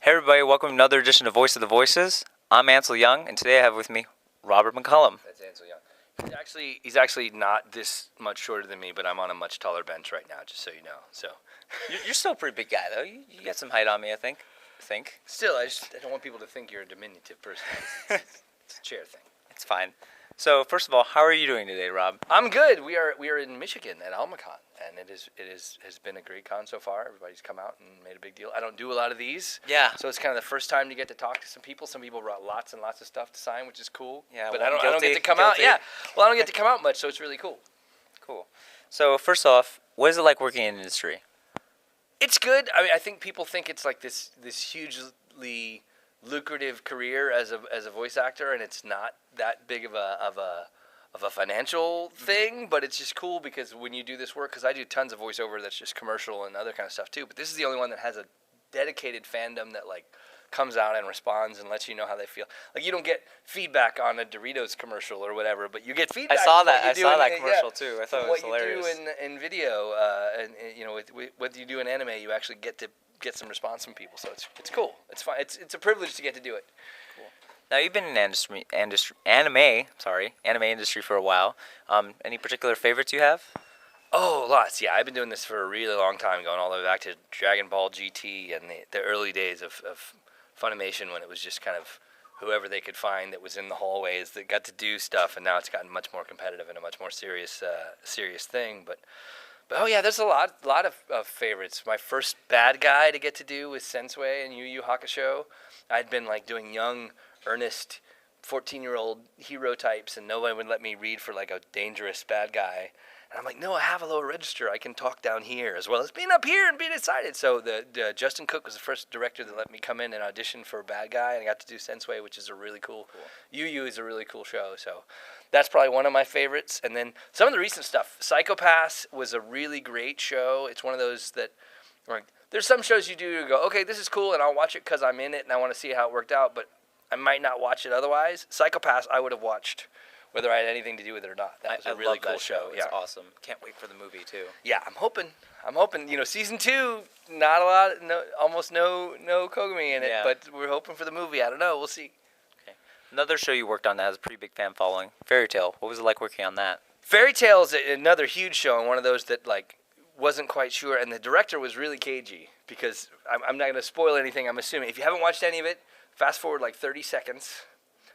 Hey everybody, welcome to another edition of Voice of the Voices. I'm Ansel Young, and today I have with me Robert McCollum. That's Ansel Young. He's actually not this much shorter than me, but I'm on a much taller bench right now, just so you know. So You're still a pretty big guy, though. You got some height on me, I think. still, I don't want people to think you're a diminutive person. It's a chair thing. It's fine. So, first of all, how are you doing today, Rob? I'm good. We are in Michigan at AlmaCon, and it has been a great con so far. Everybody's come out and made a big deal. I don't do a lot of these. Yeah. So it's kind of the first time to get to talk to some people. Some people brought lots and lots of stuff to sign, which is cool. Yeah, but well, I don't get to come guilty. out. Yeah. Well, I don't get to come out much, so it's really cool. Cool. So, first off, what is it like working in the industry? It's good. I mean, I think people think it's like this hugely lucrative career as a voice actor, and it's not that big of a financial thing, but it's just cool because when you do this work, because I do tons of voiceover that's just commercial and other kind of stuff too, but this is the only one that has a dedicated fandom that like comes out and responds and lets you know how they feel. Like you don't get feedback on a Doritos commercial or whatever, but you get feedback. I saw that commercial yeah, too. I thought it was what hilarious. you do in video, and you know, with what you do in anime, you actually get to get some response from people. So it's cool. It's fun. It's a privilege to get to do it. Cool. Now you've been in the anime industry for a while. Any particular favorites you have? Oh, lots. Yeah, I've been doing this for a really long time, going all the way back to Dragon Ball GT and the early days of Funimation when it was just kind of whoever they could find that was in the hallways that got to do stuff, and now it's gotten much more competitive and a much more serious thing. But oh yeah, there's a lot of favorites. My first bad guy to get to do was Sensei in Yu Yu Hakusho. I'd been like doing young, earnest 14-year-old hero types, and nobody would let me read for like a dangerous bad guy. And I'm like, no, I have a lower register. I can talk down here as well as being up here and being excited. So the Justin Cook was the first director that let me come in and audition for a bad guy, and I got to do Sensei, which is a really cool. Yu Yu is a really cool show, so that's probably one of my favorites. And then some of the recent stuff. Psycho-Pass was a really great show. It's one of those that, like, there's some shows you do, you go, okay, this is cool, and I'll watch it because I'm in it and I want to see how it worked out, but I might not watch it otherwise. Psycho-Pass I would have watched whether I had anything to do with it or not. That was a really cool show. It's awesome. Can't wait for the movie too. Yeah, I'm hoping. You know, season 2, not a lot, almost no Kogami in it, but we're hoping for the movie. I don't know. We'll see. Okay. Another show you worked on that has a pretty big fan following, Fairy Tail. What was it like working on that? Fairy Tail is another huge show, and one of those that like wasn't quite sure, and the director was really cagey because I'm not going to spoil anything. I'm assuming if you haven't watched any of it, fast forward like 30 seconds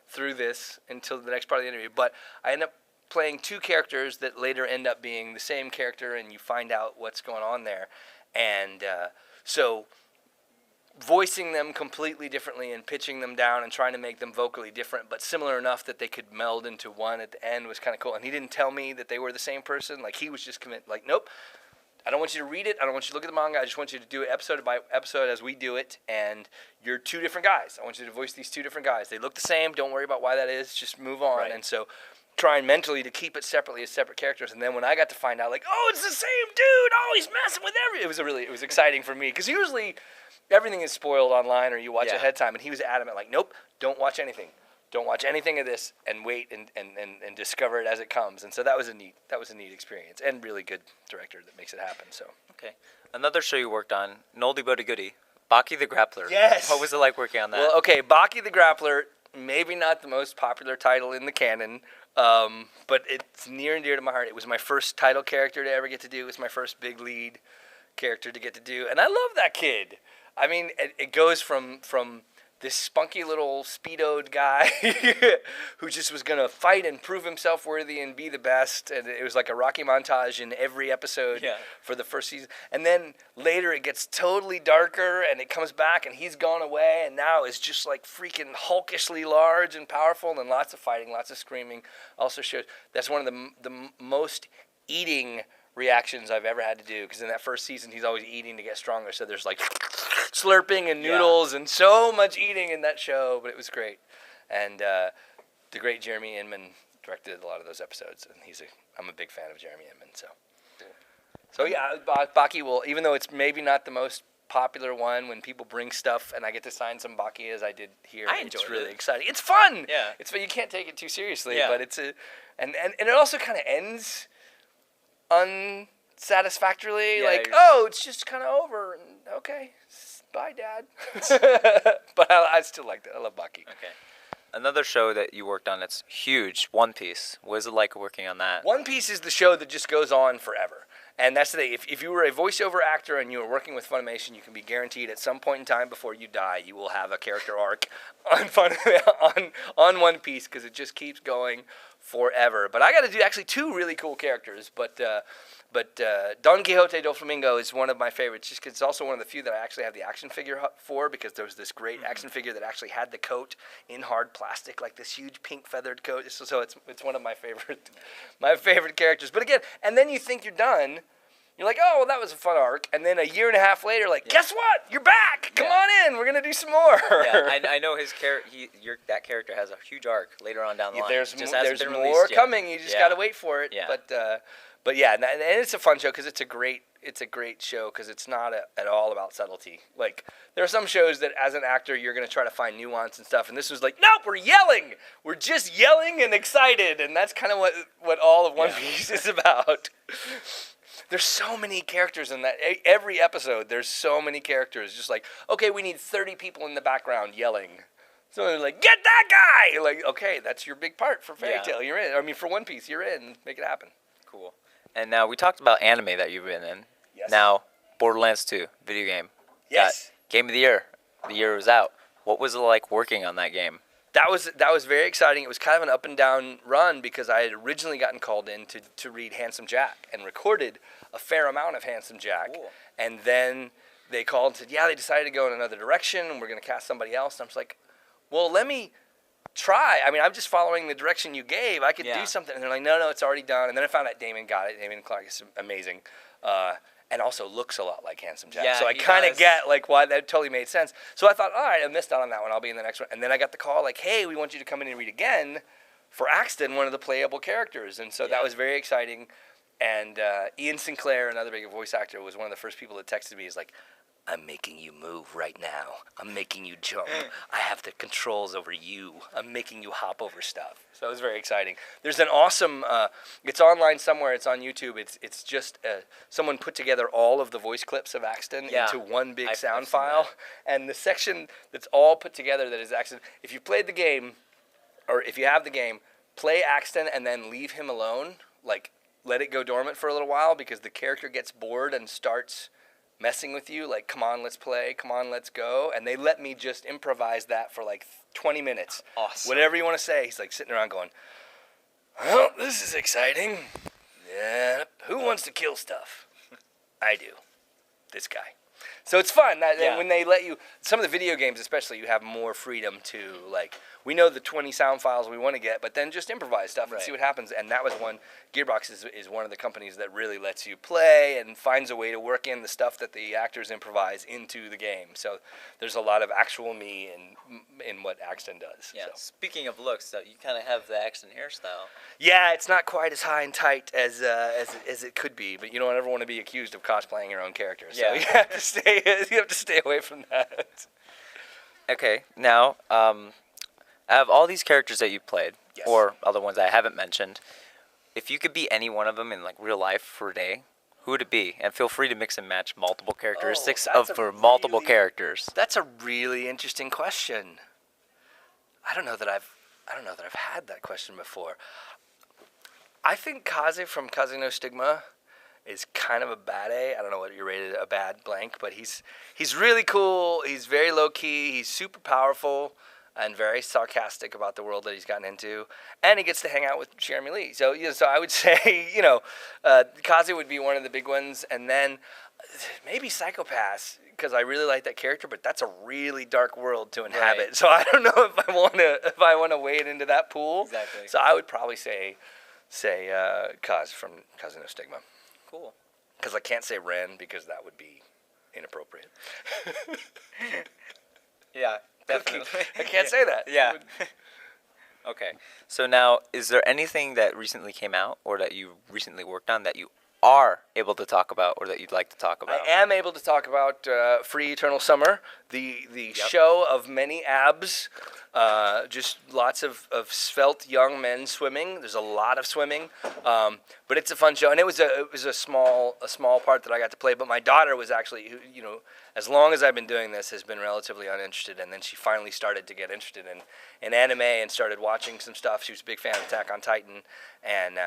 through this until the next part of the interview. But I end up playing 2 characters that later end up being the same character, and you find out what's going on there. And so voicing them completely differently and pitching them down and trying to make them vocally different but similar enough that they could meld into one at the end was kind of cool. And he didn't tell me that they were the same person. Like, he was just like, nope, I don't want you to read it. I don't want you to look at the manga. I just want you to do it episode by episode as we do it. And you're 2 different guys. I want you to voice these 2 different guys. They look the same. Don't worry about why that is. Just move on. Right. And so trying mentally to keep it separately as separate characters. And then when I got to find out, like, oh, it's the same dude. Oh, he's messing with it was exciting for me. Because usually everything is spoiled online or you watch ahead of time. And he was adamant, like, nope, don't watch anything. Don't watch anything of this and wait and discover it as it comes. And so that was a neat experience and really good director that makes it happen. So okay, another show you worked on, an oldie but a goodie, Baki the Grappler. Yes. What was it like working on that? Well, okay, Baki the Grappler, maybe not the most popular title in the canon, but it's near and dear to my heart. It was my first title character to ever get to do. It was my first big lead character to get to do, and I love that kid. I mean, it goes from this spunky little speedoed guy who just was going to fight and prove himself worthy and be the best. And it was like a Rocky montage in every episode for the first season. And then later it gets totally darker and it comes back and he's gone away. And now it's just like freaking hulkishly large and powerful and lots of fighting, lots of screaming. Also shows that's one of the most eating reactions I've ever had to do, because in that first season he's always eating to get stronger, so there's like slurping and noodles and so much eating in that show, but it was great. And the great Jeremy Inman directed a lot of those episodes, and I'm a big fan of Jeremy Inman, so yeah, Baki will, even though it's maybe not the most popular one, when people bring stuff and I get to sign some Baki as I did here, it's really exciting. It's fun. Yeah, you can't take it too seriously, but it's and it also kind of ends unsatisfactorily, it's just kind of over, and okay, Bye, Dad. But I still like that. I love Baki. Okay. Another show that you worked on that's huge, One Piece. What is it like working on that? One Piece is the show that just goes on forever. And that's the thing. If you were a voiceover actor and you were working with Funimation, you can be guaranteed at some point in time before you die, you will have a character arc on One Piece because it just keeps going forever. But I got to do actually two really cool characters. But Don Quixote do Flamingo is one of my favorites just because it's also one of the few that I actually have the action figure for because there was this great action figure that actually had the coat in hard plastic, like this huge pink feathered coat. So it's one of my favorite characters. But again, and then you think you're done. You're like, oh, well, that was a fun arc. And then a year and a half later, like, guess what? You're back. Come on in. We're going to do some more. Yeah, I know his that character has a huge arc later on down the line. There's more coming. You just got to wait for it. Yeah. But yeah, and it's a fun show because it's a great show because it's not at all about subtlety. Like, there are some shows that as an actor, you're going to try to find nuance and stuff. And this was like, nope, we're yelling. We're just yelling and excited. And that's kind of what all of One Piece is about. There's so many characters in that. Every episode, there's so many characters. Just like, okay, we need 30 people in the background yelling. So they're like, get that guy! You're like, okay, that's your big part for Fairy Tail. You're in. I mean, for One Piece, you're in. Make it happen. Cool. And now we talked about anime that you've been in. Yes. Now, Borderlands 2, video game. Yes. Game of the year. The year it was out. What was it like working on that game? That was very exciting. It was kind of an up and down run because I had originally gotten called in to read Handsome Jack and recorded a fair amount of Handsome Jack. Cool. And then they called and said, yeah, they decided to go in another direction and we're going to cast somebody else. And I was like, well, let me try. I mean, I'm just following the direction you gave. I could do something. And they're like, no, it's already done. And then I found out Damon got it. Damon Clark is amazing. And also looks a lot like Handsome Jack. Yeah, so I kind of get like why that totally made sense. So I thought, all right, I missed out on that one. I'll be in the next one. And then I got the call like, hey, we want you to come in and read again for Axton, one of the playable characters. And so that was very exciting. And Ian Sinclair, another big voice actor, was one of the first people that texted me. He's like, I'm making you move right now. I'm making you jump. I have the controls over you. I'm making you hop over stuff. So it was very exciting. There's an awesome, it's online somewhere. It's on YouTube. It's just someone put together all of the voice clips of Axton into one big sound file. And the section that's all put together that is Axton, if you played the game, or if you have the game, play Axton and then leave him alone. Like, let it go dormant for a little while because the character gets bored and starts messing with you, like, come on, let's play, come on, let's go. And they let me just improvise that for like 20 minutes. Awesome. Whatever you want to say. He's like sitting around going, well, this is exciting. Yeah, who wants to kill stuff? I do. This guy. So it's fun. When they let you, some of the video games especially, you have more freedom to, like, we know the 20 sound files we want to get, but then just improvise stuff and see what happens. And that was one, Gearbox is one of the companies that really lets you play and finds a way to work in the stuff that the actors improvise into the game. So there's a lot of actual me in what Axton does. Yeah. So. Speaking of looks, though, you kind of have the Axton hairstyle. Yeah, it's not quite as high and tight as it could be, but you don't ever want to be accused of cosplaying your own character. So you have to stay away from that. Okay, now, out of all these characters that you've played, or other ones I haven't mentioned, if you could be any one of them in like real life for a day, who would it be? And feel free to mix and match multiple characteristics for multiple characters. That's a really interesting question. I don't know that I've had that question before. I think Kaze from Kaze no Stigma is kind of a bad A. I don't know what you rated a bad blank, but he's really cool. He's very low key. He's super powerful and very sarcastic about the world that he's gotten into, and he gets to hang out with Jeremy Lee. So so I would say Kaze would be one of the big ones, and then maybe Psychopaths because I really like that character, but that's a really dark world to inhabit. Right. So I don't know if I want to wade into that pool. Exactly. So I would probably say Kaz from Kaze no Stigma. Cool. Because I can't say Ren because that would be inappropriate. Yeah, definitely. I can't say that. Yeah. Okay. So now, is there anything that recently came out or that you recently worked on that you are able to talk about or that you'd like to talk about? I am able to talk about Free Eternal Summer, the show of many abs Just lots of svelte young men swimming. There's a lot of swimming, but it's a fun show, and it was a small part that I got to play. But my daughter was actually, as long as I've been doing this, has been relatively uninterested, and then she finally started to get interested in anime and started watching some stuff. She was a big fan of Attack on Titan, and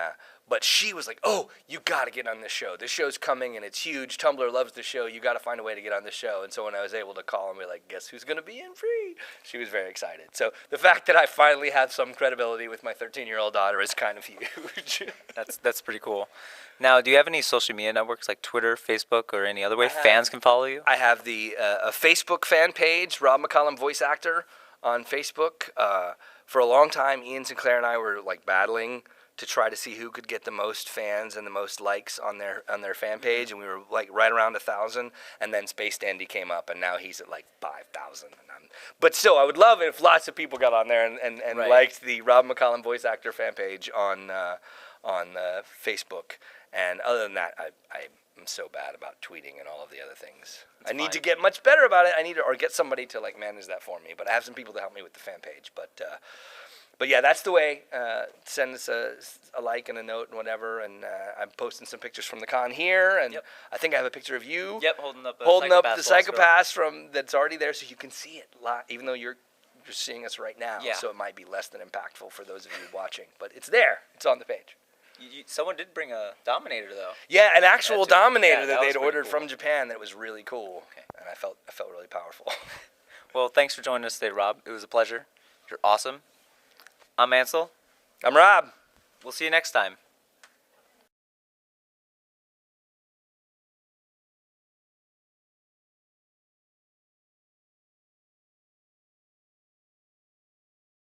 but she was like, "Oh, you got to get on this show. This show's coming, and it's huge. Tumblr loves the show. You got to find a way to get on this show." And so when I was able to call and be like, "Guess who's going to be in free?" She was very excited. So the fact that I finally have some credibility with my 13-year-old daughter is kind of huge. That's pretty cool. Now, do you have any social media networks like Twitter, Facebook, or any other way fans can follow you? I have the a Facebook fan page, Rob McCollum voice actor on Facebook. For a long time, Ian Sinclair and I were like battling to try to see who could get the most fans and the most likes on their fan page, and we were like right around 1,000. And then Space Dandy came up, and now he's at like 5,000. But still, I would love it if lots of people got on there and Right. liked the Rob McCollum voice actor fan page on Facebook. And other than that, I'm so bad about tweeting and all of the other things. I need to get much better about it. I need to, or get somebody to like manage that for me. But I have some people to help me with the fan page. But yeah, that's the way. Send us a like and a note and whatever. And I'm posting some pictures from the con here. And I think I have a picture of you. Yep, holding up the Psychopaths that's already there, so you can see it live, even though you're seeing us right now. Yeah. So it might be less than impactful for those of you watching. But it's there. It's on the page. Someone did bring a Dominator, though. Yeah, an actual Dominator that that was they'd pretty ordered cool. from Japan that was really cool. Okay. And I felt really powerful. Well, thanks for joining us today, Rob. It was a pleasure. You're awesome. I'm Ansel. I'm Rob. We'll see you next time.